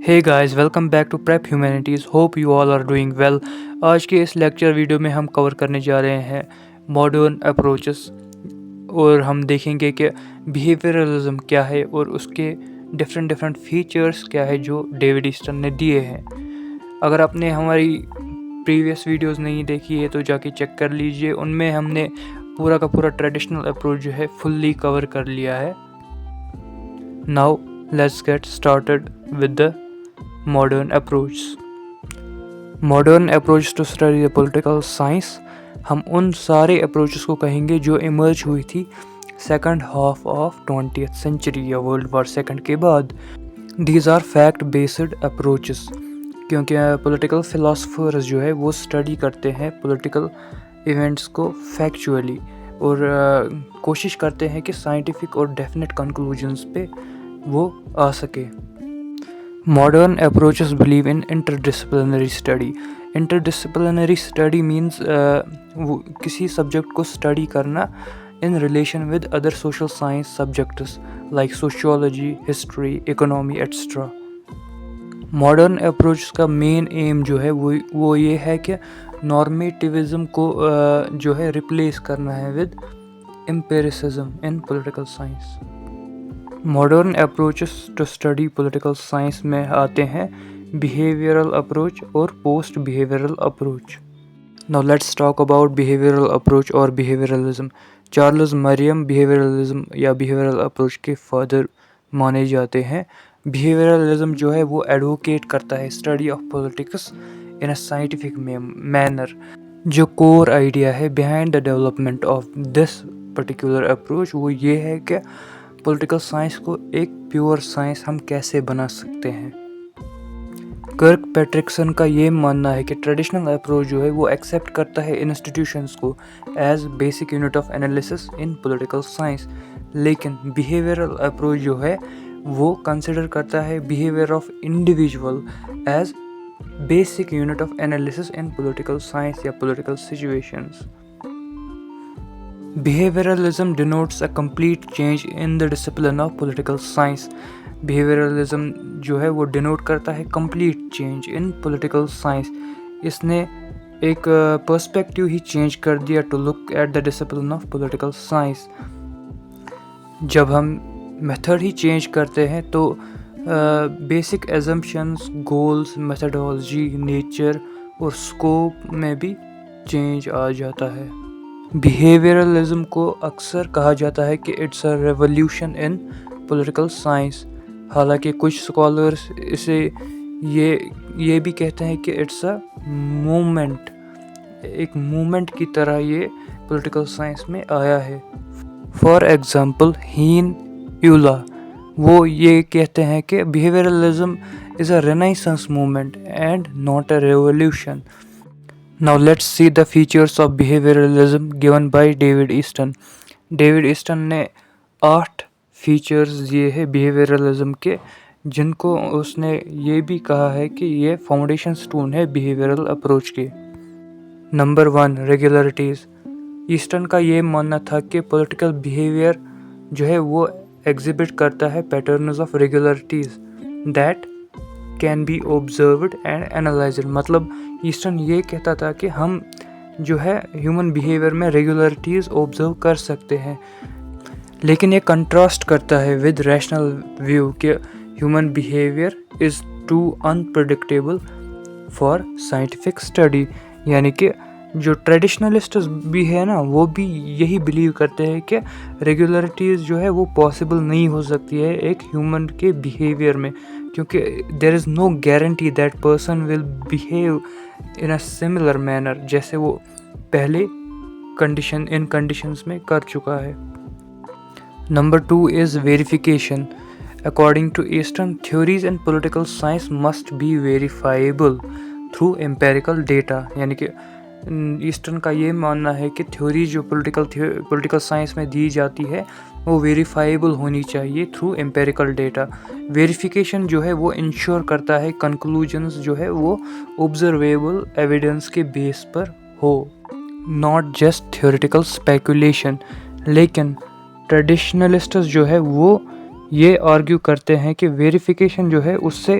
Hey guys, welcome back to Prep Humanities. Hope you all are doing well. آج کے اس lecture video میں ہم کور کرنے جا رہے ہیں ماڈرن اپروچز اور ہم دیکھیں گے کہ بیہیویئرلزم کیا ہے اور اس کے ڈفرینٹ فیچرز کیا ہے جو ڈیوڈ ایسٹن نے دیے ہیں. اگر آپ نے ہماری پریویس ویڈیوز نہیں دیکھی ہے تو جا کے چیک کر لیجئے. ان میں ہم نے پورا کا پورا ٹریڈیشنل اپروچ جو ہے فلی کور کر لیا ہے. Now let's get started with the modern approach. Modern approach to study the political science. ہم ان سارے اپروچز کو کہیں گے جو ایمرج ہوئی تھی second half of 20th century یا ورلڈ وار سیکنڈ کے بعد. These are fact based approaches کیونکہ پولیٹیکل فلاسفرز جو ہے وہ اسٹڈی کرتے ہیں پولیٹیکل ایونٹس کو فیکچولی اور کوشش کرتے ہیں کہ سائنٹیفک اور ڈیفینٹ کنکلوژنس پہ وہ آ سکے. Modern approaches believe in interdisciplinary study. Interdisciplinary study means کسی سبجیکٹ کو اسٹڈی کرنا in relation with other social science subjects like sociology, history, economy etcetera. Modern approach کا مین ایم جو ہے وہ یہ ہے کہ نارمیٹیوزم کو جو ہے ریپلیس کرنا ہے with empiricism in political science. Modern approaches to study political science میں آتے ہیں بیہیویئرل اپروچ اور post behavioural approach. Now let's talk about behavioral approach اور behavioralism. چارلز مریم بیہیویئرلزم یا بیہیویئرل اپروچ کے فادر مانے جاتے ہیں. بیہیویئرلزم جو ہے وہ ایڈوکیٹ کرتا ہے study of politics in a scientific manner. جو کور آئیڈیا ہے behind the development of this particular approach وہ یہ ہے کہ پولیٹیکل سائنس کو ایک پیور سائنس ہم کیسے بنا سکتے ہیں. کرک پیٹرکسن کا یہ ماننا ہے کہ ٹریڈیشنل اپروچ جو ہے وہ ایکسیپٹ کرتا ہے انسٹیٹیوشنس کو as basic unit of analysis in political science, لیکن بیہیویئرل اپروچ جو ہے وہ کنسیڈر کرتا ہے behaviour of individual as basic unit of analysis in political science یا political situations. Behavioralism denotes a complete change in the discipline of political science. Behavioralism جو ہے وہ ڈینوٹ کرتا ہے complete change in political science. اس نے ایک perspective ہی change کر دیا to look at the discipline of political science. جب ہم میتھڈ ہی چینج کرتے ہیں تو basic assumptions, goals, methodology, nature اور اسکوپ میں بھی چینج آ جاتا ہے. بیہیویئرلزم کو اکثر کہا جاتا ہے کہ it's a revolution in political science, حالانکہ کچھ اسکالرس اسے یہ بھی کہتے ہیں کہ اٹس اے موومنٹ، ایک موومنٹ کی طرح یہ پولیٹیکل سائنس میں آیا ہے. فار ایگزامپل ہین ایولا وہ یہ کہتے ہیں کہ behaviouralism is a renaissance movement and not a revolution. Now let's see the features of behavioralism given by David Easton. David Aston نے 8 فیچرز دیے ہیں بیہیویئرلزم کے، جن کو اس نے یہ بھی کہا ہے کہ یہ فاؤنڈیشن سٹون ہے بیہیویئرل اپروچ کے. نمبر 1 ریگولرٹیز. ایسٹن کا یہ ماننا تھا کہ پولیٹیکل بیہیویئر جو ہے وہ ایگزیبٹ کرتا ہے patterns of regularities that can be observed and analyzed. مطلب ایسٹن یہ کہتا تھا کہ ہم جو ہے ہیومن بیہیویئر میں ریگولرٹیز آبزرو کر سکتے ہیں، لیکن یہ کنٹراسٹ کرتا ہے ود ریشنل ویو کہ human behaviour is too unpredictable for scientific study. یعنی کہ جو ٹریڈیشنلسٹس بھی ہے نا وہ بھی یہی بلیو کرتے ہیں کہ ریگولرٹیز جو ہے وہ پاسبل نہیں ہو سکتی ہے ایک ہیومن کے بیہیویئر میں، کیونکہ there is no guarantee that person will behave in a similar manner جیسے وہ پہلے کنڈیشنز میں کر چکا ہے. Number 2 is verification. According to Easton, theories in political science must be verifiable through empirical data. یعنی کہ ایسٹن کا یہ ماننا ہے کہ تھیوری جو پولیٹیکل سائنس میں دی جاتی ہے وہ ویریفائیبل ہونی چاہیے تھرو امپیریکل ڈیٹا. ویریفیکیشن جو ہے وہ انشور کرتا ہے کنکلوژنز جو ہے وہ آبزرویبل ایویڈنس کے بیس پر ہو، ناٹ جسٹ تھیوریٹیکل اسپیکولیشن. لیکن ٹریڈیشنلسٹس جو ہے وہ یہ آرگیو کرتے ہیں کہ ویریفیکیشن جو ہے اس سے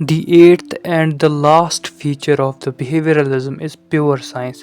The 8th and the last feature of the behavioralism is pure science.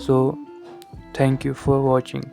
So thank you for watching.